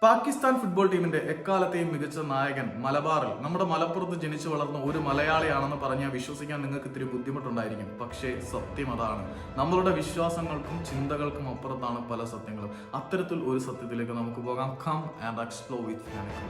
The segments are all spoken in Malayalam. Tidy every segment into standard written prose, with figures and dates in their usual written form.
പാകിസ്ഥാൻ ഫുട്ബോൾ ടീമിന്റെ എക്കാലത്തെയും മികച്ച നായകൻ മലബാറിൽ നമ്മുടെ മലപ്പുറത്ത് ജനിച്ചു വളർന്ന ഒരു മലയാളിയാണെന്ന് പറഞ്ഞാൽ വിശ്വസിക്കാൻ നിങ്ങൾക്ക് ഇത്തിരി ബുദ്ധിമുട്ടുണ്ടായിരിക്കും. പക്ഷേ സത്യം അതാണ്. നമ്മളുടെ വിശ്വാസങ്ങൾക്കും ചിന്തകൾക്കും അപ്പുറത്താണ് പല സത്യങ്ങളും. അത്തരത്തിൽ ഒരു സത്യത്തിലേക്ക് നമുക്ക് പോകാം. കം ആൻഡ് എക്സ്പ്ലോർ വിത്ത് ഫാനിക്.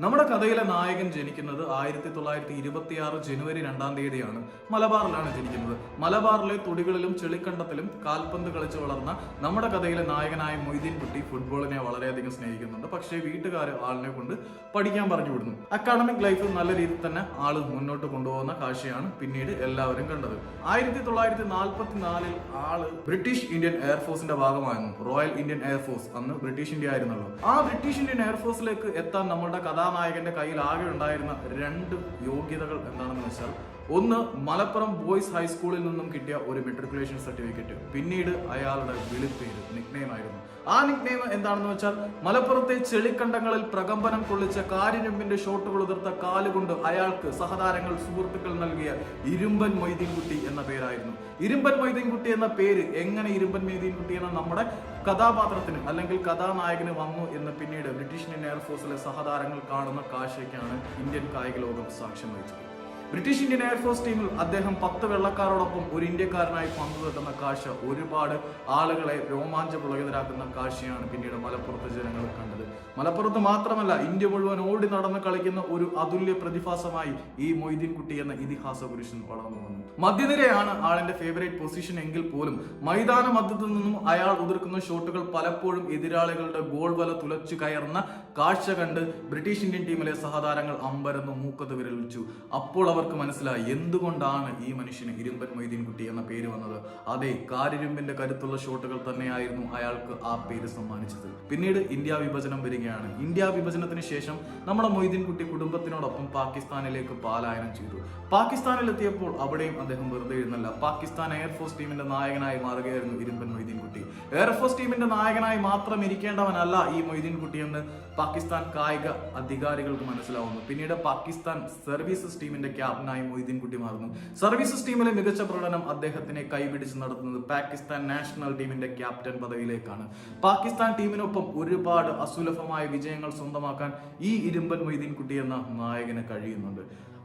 നമ്മുടെ കഥയിലെ നായകൻ ജനിക്കുന്നത് 1926 ജനുവരി 2-ാം തീയതിയാണ്. മലബാറിലാണ് ജനിക്കുന്നത്. മലബാറിലെ തൊടികളിലും ചെളിക്കണ്ടത്തിലും കാൽപന്ത് കളിച്ച് വളർന്ന നമ്മുടെ കഥയിലെ നായകനായ മൊയ്തീൻ കുട്ടി ഫുട്ബോളിനെ വളരെയധികം സ്നേഹിക്കുന്നുണ്ട്. പക്ഷേ വീട്ടുകാർ ആളിനെ കൊണ്ട് പഠിക്കാൻ പറഞ്ഞു വിടുന്നു. അക്കാഡമിക് ലൈഫ് നല്ല രീതിയിൽ തന്നെ ആള് മുന്നോട്ട് കൊണ്ടുപോകുന്ന കാഴ്ചയാണ് പിന്നീട് എല്ലാവരും കണ്ടത്. 1944 ആള് ബ്രിട്ടീഷ് ഇന്ത്യൻ എയർഫോഴ്സിന്റെ ഭാഗമായിരുന്നു. റോയൽ ഇന്ത്യൻ എയർഫോഴ്സ്, അന്ന് ബ്രിട്ടീഷ് ഇന്ത്യ ആയിരുന്നല്ലോ. ആ ബ്രിട്ടീഷ് ഇന്ത്യൻ എയർഫോഴ്സിലേക്ക് എത്താൻ നമ്മുടെ കഥാനായകന്റെ കയ്യിൽ ആകെ ഉണ്ടായിരുന്ന 2 യോഗ്യതകൾ എന്താണെന്ന് വെച്ചാൽ, ഒന്ന് മലപ്പുറം ബോയ്സ് ഹൈസ്കൂളിൽ നിന്നും കിട്ടിയ ഒരു മെട്രിക്കുലേഷൻ സർട്ടിഫിക്കറ്റ്, പിന്നീട് അയാളുടെ വിളിപ്പേര് നിക്നെയിം ആയിരുന്നു. ആ നിക്നെയിം എന്താണെന്ന് വെച്ചാൽ, മലപ്പുറത്തെ ചെളിക്കണ്ടങ്ങളിൽ പ്രകമ്പനം കൊള്ളിച്ച കാരിരുമ്പിന്റെ ഷോട്ടുകൾ ഉതിർത്ത കാലുകൊണ്ട് അയാൾക്ക് സഹതാരങ്ങൾ സുഹൃത്തുക്കൾ നൽകിയ ഇരുമ്പൻ മൊയ്തീൻ കുട്ടി എന്ന പേരായിരുന്നു. ഇരുമ്പൻ മൊയ്തീൻ കുട്ടി എന്ന പേര് എങ്ങനെ ഇരുമ്പൻ മൊയ്തീൻ കുട്ടി എന്ന നമ്മുടെ കഥാപാത്രത്തിന് അല്ലെങ്കിൽ കഥാനായകന് വന്നു എന്ന് പിന്നീട് ബ്രിട്ടീഷ് ഇന്ത്യൻ എയർഫോഴ്സിലെ സഹതാരങ്ങൾ കാണുന്ന കാഴ്ചയ്ക്കാണ് ഇന്ത്യൻ കായിക ലോകം സാക്ഷ്യം വഹിച്ചത്. ബ്രിട്ടീഷ് ഇന്ത്യൻ എയർഫോഴ്സ് ടീമിൽ അദ്ദേഹം 10 വെള്ളക്കാരോടൊപ്പം ഒരു ഇന്ത്യക്കാരനായി പങ്കു തട്ടുന്ന കാഴ്ച ഒരുപാട് ആളുകളെ രോമാഞ്ചപുളകിതരാക്കുന്ന കാഴ്ചയാണ് പിന്നീട് മലപ്പുറത്തെ ജനങ്ങൾ കണ്ടത്. മലപ്പുറത്ത് മാത്രമല്ല, ഇന്ത്യ മുഴുവൻ ഓടി നടന്ന് കളിക്കുന്ന ഒരു അതുല്യ പ്രതിഭാസമായി ഈ മൊയ്തീൻ കുട്ടി എന്ന ഇതിഹാസ പുരുഷൻ വളർന്നു വന്നു. മധ്യനിരയാണ് ആളിന്റെ ഫേവറേറ്റ് പൊസിഷൻ എങ്കിൽ പോലും മൈതാന മധ്യത്തു നിന്നും അയാൾ ഉതിർക്കുന്ന ഷോട്ടുകൾ പലപ്പോഴും എതിരാളികളുടെ ഗോൾ വല തുലച്ചു കയറുന്ന കാഴ്ച കണ്ട് ബ്രിട്ടീഷ് ഇന്ത്യൻ ടീമിലെ സഹതാരങ്ങൾ അമ്പരന്ന് മൂക്കത്ത് വിരലിച്ചു. അപ്പോൾ അവർക്ക് മനസ്സിലായി എന്തുകൊണ്ടാണ് ഈ മനുഷ്യന് ഇരുമ്പൻ മൊയ്തീൻ കുട്ടി എന്ന പേര് വന്നത്. അതെ, കാരിരുമ്പിന്റെ കരുത്തുള്ള ഷോട്ടുകൾ തന്നെയായിരുന്നു അയാൾക്ക് ആ പേര് സമ്മാനിച്ചത്. പിന്നീട് ഇന്ത്യ വിഭജനം വരികയാണ്. ഇന്ത്യ വിഭജനത്തിന് ശേഷം നമ്മുടെ മൊയ്തീൻ കുട്ടി കുടുംബത്തിനോടൊപ്പം പാകിസ്ഥാനിലേക്ക് പലായനം ചെയ്തു. പാകിസ്ഥാനിലെത്തിയപ്പോൾ അവിടെയും അദ്ദേഹം വെറുതെ ഇരുന്നല്ല, പാകിസ്ഥാൻ എയർഫോഴ്സ് ടീമിന്റെ നായകനായി മാറുകയായിരുന്നു ഇരുമ്പൻ മൊയ്തീൻ കുട്ടി. എയർഫോഴ്സ് ടീമിന്റെ നായകനായി മാത്രം ഇരിക്കേണ്ടവനല്ല ഈ മൊയ്തീൻ കുട്ടി എന്ന് പാകിസ്ഥാൻ കായിക അധികാരികൾക്ക് മനസ്സിലാവുന്നു. പിന്നീട് പാകിസ്ഥാൻ സർവീസസ് ടീമിന്റെ ക്യാപ്റ്റനായി മൊയ്തീൻ കുട്ടി മാറുന്നു. സർവീസസ് ടീമിലെ മികച്ച പ്രകടനം അദ്ദേഹത്തിനെ കൈപിടിച്ച് നടത്തുന്നത് പാകിസ്ഥാൻ നാഷണൽ ടീമിന്റെ ക്യാപ്റ്റൻ പദവിയിലേക്കാണ്. പാകിസ്ഥാൻ ടീമിനൊപ്പം ഒരുപാട് അസുലഭമായ വിജയങ്ങൾ സ്വന്തമാക്കാൻ ഈ ഇരുമ്പൻ മൊയ്തീൻ കുട്ടി എന്ന നായകന് കഴിയുന്നുണ്ട്.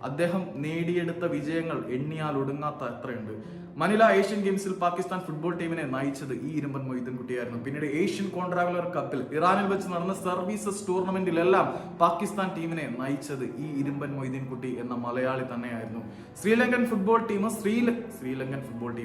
അദ്ദേഹം നേടിയെടുത്ത വിജയങ്ങൾ എണ്ണിയാൽ ഒടുങ്ങാത്ത എത്രയുണ്ട്. മനില ഏഷ്യൻ ഗെയിംസിൽ പാകിസ്ഥാൻ ഫുട്ബോൾ ടീമിനെ നയിച്ചത് ഈ ഇരുമ്പൻ മൊയ്തീൻ കുട്ടിയായിരുന്നു. പിന്നീട് ഏഷ്യൻ കോൺട്രാവലർ കപ്പിൽ ഇറാനിൽ വെച്ച് നടന്ന സർവീസസ് ടൂർണമെന്റിലെല്ലാം പാകിസ്ഥാൻ ടീമിനെ നയിച്ചത് ഈ ഇരുമ്പൻ മൊയ്തീൻ കുട്ടി എന്ന മലയാളി തന്നെയായിരുന്നു. ശ്രീലങ്കൻ ഫുട്ബോൾ ടീം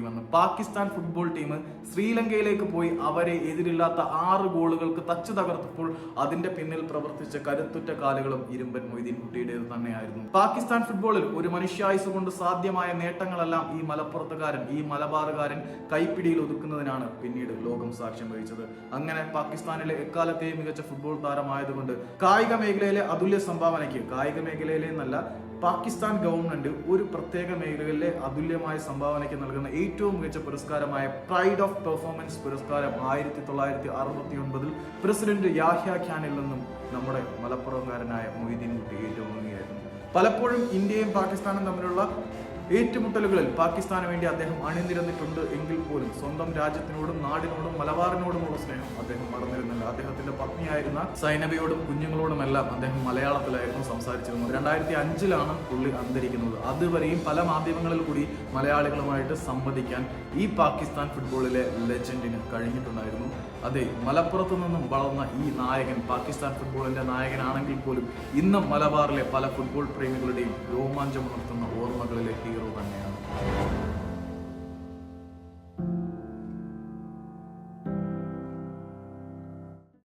എന്ന് പാകിസ്ഥാൻ ഫുട്ബോൾ ടീം ശ്രീലങ്കയിലേക്ക് പോയി അവരെ എതിരില്ലാത്ത 6 ഗോളുകൾക്ക് തച്ചു തകർത്തപ്പോൾ അതിന്റെ പിന്നിൽ പ്രവർത്തിച്ച കരുത്തുറ്റ കാലുകളും ഇരുമ്പൻ മൊയ്തീൻ കുട്ടിയുടേത് തന്നെയായിരുന്നു. പാകിസ്ഥാൻ ഫുട്ബോളിൽ ഒരു മനുഷ്യായുസ് കൊണ്ട് സാധ്യമായ നേട്ടങ്ങളെല്ലാം ഈ മലപ്പുറത്തുകാരൻ, ഈ മലബാറുകാരൻ കൈപ്പിടിയിൽ ഒതുക്കുന്നതിനാണ് പിന്നീട് ലോകം സാക്ഷ്യം വഹിച്ചത്. അങ്ങനെ പാകിസ്ഥാനിലെ എക്കാലത്തെയും മികച്ച ഫുട്ബോൾ താരമായതുകൊണ്ട് കായിക മേഖലയിലെ അതുല്യ സംഭാവനയ്ക്ക്, കായിക മേഖലയിലെ എന്നല്ല, പാകിസ്ഥാൻ ഗവൺമെന്റ് ഒരു പ്രത്യേക മേഖലയിലെ അതുല്യമായ സംഭാവനയ്ക്ക് നൽകുന്ന ഏറ്റവും മികച്ച പുരസ്കാരമായ പ്രൈഡ് ഓഫ് പെർഫോമൻസ് പുരസ്കാരം 1969 പ്രസിഡന്റ് യാഹ്യ ഖാനിൽ നിന്നും നമ്മുടെ മലപ്പുറംകാരനായ മൊയ്തീൻ കുട്ടി ഏറ്റുവാങ്ങുകയായിരുന്നു. പലപ്പോഴും ഇന്ത്യയും പാകിസ്ഥാനും തമ്മിലുള്ള ഏറ്റുമുട്ടലുകളിൽ പാകിസ്ഥാന് വേണ്ടി അദ്ദേഹം അണിനിരന്നിട്ടുണ്ട് എങ്കിൽ പോലും സ്വന്തം രാജ്യത്തിനോടും നാടിനോടും മലബാറിനോടുമുള്ള സ്നേഹം അദ്ദേഹം മറന്നിരുന്നില്ല. അദ്ദേഹത്തിന്റെ പത്നിയായിരുന്ന സൈനബയോടും കുഞ്ഞുങ്ങളോടുമെല്ലാം അദ്ദേഹം മലയാളത്തിലായിരുന്നു സംസാരിച്ചിരുന്നത്. 2005 പുള്ളി അന്തരിക്കുന്നത്. അതുവരെയും പല മാധ്യമങ്ങളിൽ കൂടി മലയാളികളുമായിട്ട് സംവദിക്കാൻ ഈ പാകിസ്ഥാൻ ഫുട്ബോളിലെ ലെജൻഡിന് കഴിഞ്ഞിട്ടുണ്ടായിരുന്നു. അതെ, മലപ്പുറത്തു നിന്നും വളർന്ന ഈ നായകൻ പാകിസ്ഥാൻ ഫുട്ബോളിന്റെ നായകനാണെങ്കിൽ പോലും ഇന്നും മലബാറിലെ പല ഫുട്ബോൾ പ്രേമികളുടെയും രോമാഞ്ചമുണർത്തുന്ന ഓർമ്മകളിലെ ഹീറോ തന്നെയാണ്.